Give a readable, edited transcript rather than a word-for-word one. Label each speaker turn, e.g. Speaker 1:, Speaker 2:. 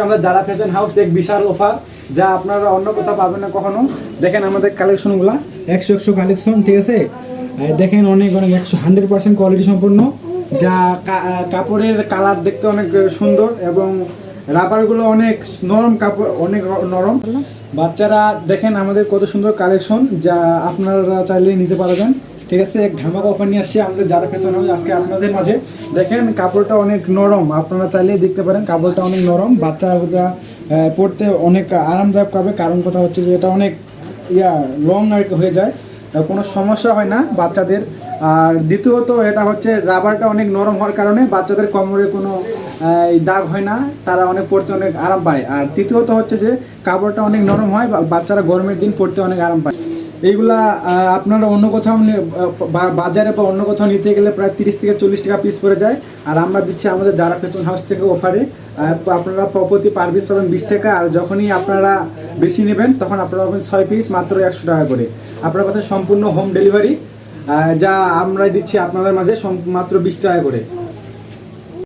Speaker 1: আমরা যারা fashion house এক বিশাল অফার, যা আপনারা অন্য কোথাও পাবেন না কখনো। দেখেন আমাদের কালেকশনগুলো, 100 কালেকশন, ঠিক আছে। দেখেন অনেক 100% কোয়ালিটি সম্পন্ন, যা কাপড়ের কালার দেখতে অনেক সুন্দর এবং রাবারগুলো অনেক নরম, কাপড় অনেক নরম। বাচ্চারা দেখেন আমাদের কত সুন্দর কালেকশন, যা আপনারা চাইলে নিতে পারবেন, ঠিক আছে। এক ধামাকা অফার নিয়ে আসছি আমাদের যারা ফ্যাশন হাউস আজকে আপনাদের মাঝে। দেখেন কাপড়টা অনেক নরম, আপনারা চাইলে দেখতে পারেন, কাপড়টা অনেক নরম, বাচ্চারা পরতে অনেক আরামদায়ক পাবে। কারণ কথা হচ্ছে যে এটা অনেক লং হয়ে যায়, কোনো সমস্যা হয় না বাচ্চাদের। আর দ্বিতীয়ত এটা হচ্ছে রাবারটা অনেক নরম হওয়ার কারণে বাচ্চাদের কোমরে কোনো দাগ হয় না, তারা অনেক পরতে অনেক আরাম পায়। আর তৃতীয়ত হচ্ছে যে কাপড়টা অনেক নরম হয়, বাচ্চারা গরমের দিন পরতে অনেক আরাম পায়। এইগুলা আপনারা অন্য কোথাও বাজারে বা অন্য কোথাও নিতে গেলে প্রায় 30 থেকে 40 টাকা পিস পড়ে যায়। আর আমরা দিচ্ছি আমাদের যারা ফ্যাশন হাউস থেকে অফারে, আপনারা প্রতি পার পিস পাবেন 20 টাকা। আর যখনই আপনারা বেশি নেবেন তখন আপনারা পাবেন 6 পিস মাত্র 100 টাকা করে। আপনার পাচ্ছেন সম্পূর্ণ হোম ডেলিভারি, যা আমরা দিচ্ছি আপনাদের মাঝে মাত্র 20 টাকা করে।